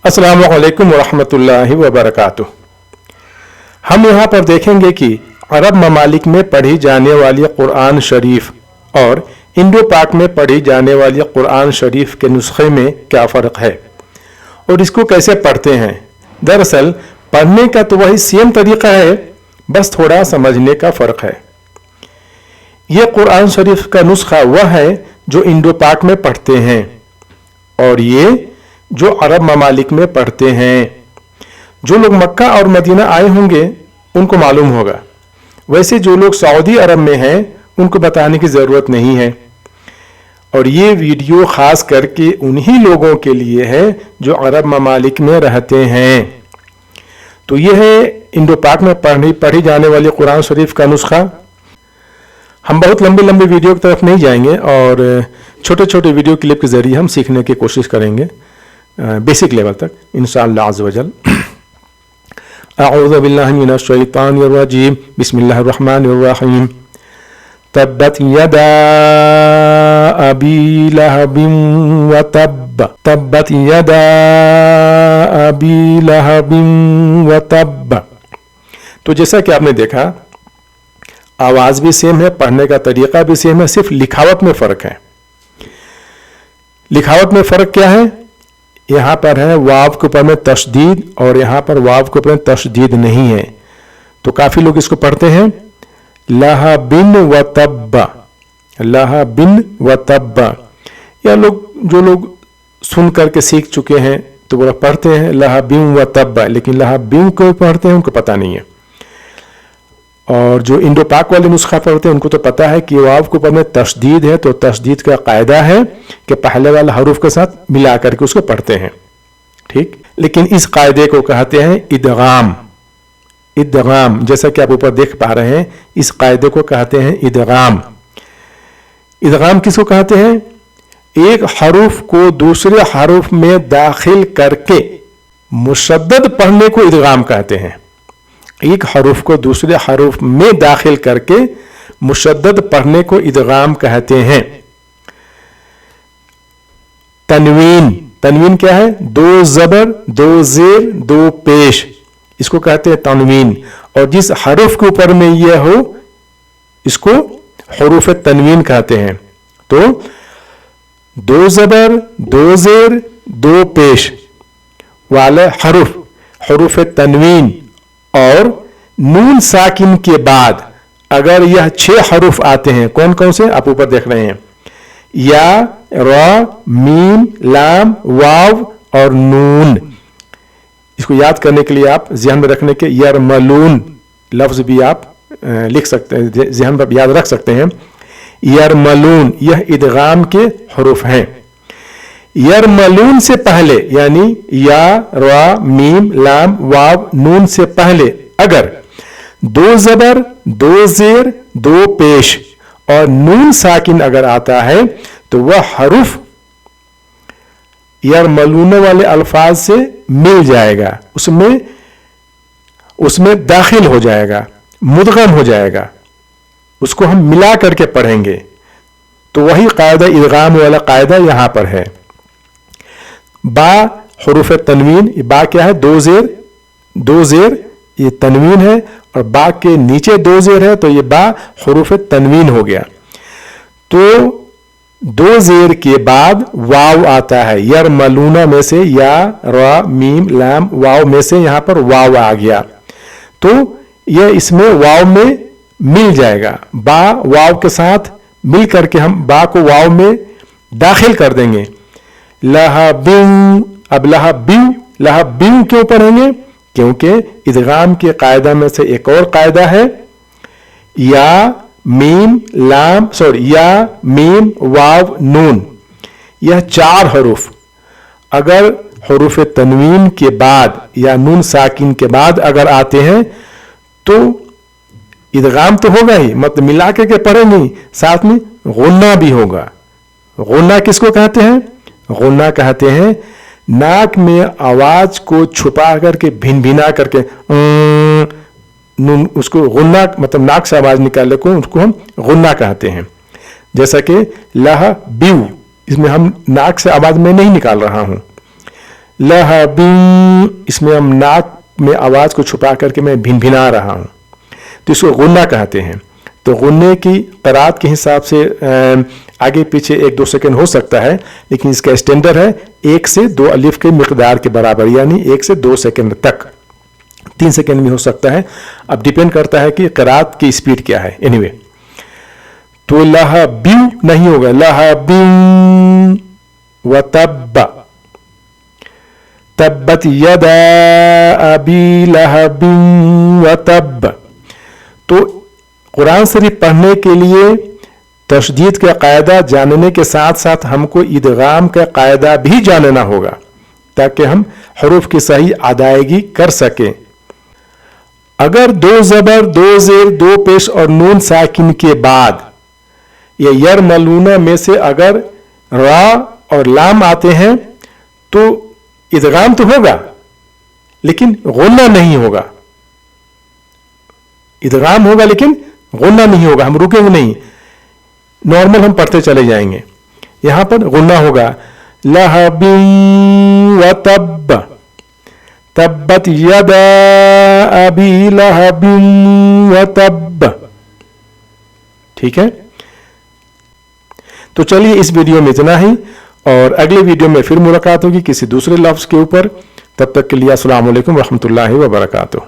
अस्सलामु अलैकुम वरहमतुल्लाहि वबरकातुह। हम यहाँ पर देखेंगे कि अरब ममालिक में पढ़ी जाने वाली कुरान शरीफ और इंडो पाक में पढ़ी जाने वाली कुरान शरीफ के नुस्खे में क्या फ़र्क है और इसको कैसे पढ़ते हैं। दरअसल पढ़ने का तो वही सेम तरीका है, बस थोड़ा समझने का फ़र्क है। यह कुरान शरीफ का नुस्खा वह है जो इंडो पाक में पढ़ते हैं और ये जो अरब ममालिक में पढ़ते हैं। जो लोग मक्का और मदीना आए होंगे उनको मालूम होगा, वैसे जो लोग सऊदी अरब में हैं उनको बताने की ज़रूरत नहीं है। और ये वीडियो ख़ास करके उन्हीं लोगों के लिए है जो अरब ममालिक में रहते हैं। तो ये है इंडो पाक में पढ़ी जाने वाली कुरान शरीफ का नुस्खा। हम बहुत लंबी वीडियो की तरफ नहीं जाएंगे और छोटे छोटे वीडियो क्लिप के ज़रिए हम सीखने की कोशिश करेंगे बेसिक लेवल तक इंशाअल्लाह अज़्ज़ व जल। अऊज़ु बिल्लाहि मिनश शैतानिर रजीम, बिस्मिल्लाहिर रहमानिर रहीम। तब्बत यदा अबी लहबिन व तब्ब, तब्बत यदा अबी लहबिन व तब्ब। तो जैसा कि आपने देखा, आवाज़ भी सेम है, पढ़ने का तरीका भी सेम है, सिर्फ लिखावट में फ़र्क है। लिखावट में फ़र्क क्या है? यहाँ पर है वाव के ऊपर में तशदीद और यहाँ पर वाव के ऊपर में तशदीद नहीं है। तो काफ़ी लोग इसको पढ़ते हैं लहबिन व तब्बा, लहबिन व तब्बा। या जो लोग सुन करके सीख चुके हैं तो वो पढ़ते हैं लहबिन व तब्बा, लेकिन लहबिन को पढ़ते हैं उनको पता नहीं है। और जो इंडो पाक वाले नुस्खा पढ़ते हैं उनको तो पता है कि वाव के ऊपर में तशदीद है, तो तशदीद का कायदा है कि पहले वाला हरूफ के साथ मिला करके उसको पढ़ते हैं, ठीक। लेकिन इस कायदे को कहते हैं इदगाम। इदगाम, जैसा कि आप ऊपर देख पा रहे हैं, इस कायदे को कहते हैं इदगाम। इदगाम किसको कहते हैं? एक हरूफ को दूसरे हरूफ में दाखिल करके मुशद्दद पढ़ने को इदगाम कहते हैं। एक हरूफ को दूसरे हरूफ में दाखिल करके मुशद्दद पढ़ने को इदगाम कहते हैं। तनवीन, तनवीन क्या है? दो जबर, दो जेर, दो पेश, इसको कहते हैं तनवीन। और जिस हरूफ के ऊपर में यह हो इसको हरूफ तनवीन कहते हैं। तो दो जबर, दो जेर, दो पेश वाले हरूफ हरूफ तनवीन और नून साकिन के बाद अगर यह 6 हरूफ आते हैं, कौन कौन से आप ऊपर देख रहे हैं, या, रा, मीम, लाम, वाव और नून। इसको याद करने के लिए आप ज़हन में रखने के यरमलून लफ्ज़ भी आप लिख सकते हैं, ज़हन में याद रख सकते हैं। यरमलून यह इदगाम के हरूफ हैं। यरमलून से पहले यानी या, रा, मीम, लाम, वाव, नून से पहले अगर दो जबर, दो जेर, दो पेश और नून साकिन अगर आता है तो वह हरूफ यरमलून वाले अल्फाज से मिल जाएगा, उसमें दाखिल हो जाएगा, मुदगम हो जाएगा, उसको हम मिला करके पढ़ेंगे। तो वही कायदा इदगाम वाला कायदा यहां पर है। बा हरूफ तनवीन, बा क्या है? दो जेर ये तनवीन है और बा के नीचे दो जेर है, तो ये बा हरूफ तनवीन हो गया। तो दो जेर के बाद वाव आता है, यरमलूना में से या, रा, मीम, लाम, वाव में से यहां पर वाव आ गया, तो यह इसमें वाव में मिल जाएगा। बा वाव के साथ मिल करके हम बा को वाव में दाखिल कर देंगे। लहबिन, अब लहबिन क्यों पढ़ेंगे? क्योंकि इदगाम के कायदा में से एक और कायदा है या, मीम, लाम, या, मीम, वाव, नून, यह 4 हरूफ अगर हरूफ तनवीन के बाद या नून साकिन के बाद अगर आते हैं तो इदगाम तो होगा ही, मतलब मिला के पढ़ेंगे, साथ में गुन्ना भी होगा। गुन्ना किसको कहते हैं? गुन्ना कहते हैं नाक में आवाज को छुपा करके भिन-भिना करके उसको गुन्ना, मतलब नाक से आवाज निकालने को उसको हम गुन्ना कहते हैं। जैसा कि लह बिव, इसमें हम नाक से आवाज में नहीं निकाल रहा हूं, लहबिन, इसमें हम नाक में आवाज को छुपा करके मैं भिनभिना रहा हूं, तो इसको गुन्ना कहते हैं। तो गुन्ने की क़रात के हिसाब से आगे पीछे 1-2 सेकंड हो सकता है, लेकिन इसका स्टैंडर्ड है 1 से 2 अलिफ के मिकदार के बराबर, यानी 1 से 2 सेकंड तक। 3 सेकंड भी हो सकता है, अब डिपेंड करता है कि क़रात की स्पीड क्या है। एनीवे, तो लहबिन नहीं होगा, लहबिन व तब्बा, तब्बत यदा अबी लहबिन व तब्ब। तो कुरान शरीफ पढ़ने के लिए तशदीद का कायदा जानने के साथ साथ हमको इदगाम का कायदा भी जानना होगा, ताकि हम हरूफ की सही अदायगी कर सकें। अगर 2 ज़बर, 2 ज़ेर, 2 पेश और नून साकिन के बाद ये यरमलूना में से अगर रा और लाम आते हैं तो इदगाम तो होगा, लेकिन गुन्ना नहीं होगा। इदगाम होगा लेकिन गुन्ना नहीं होगा, हम रुकेंगे नहीं, नॉर्मल हम पढ़ते चले जाएंगे। यहां पर गुन्ना होगा, लहबिन व तब्ब, तब्बत यदा अबी लहबिन व तब्ब। ठीक है, तो चलिए इस वीडियो में इतना ही, और अगले वीडियो में फिर मुलाकात होगी किसी दूसरे लफ्ज के ऊपर। तब तक के लिए अस्सलाम वालेकुम रहमतुल्लाहि व बरकातुहू।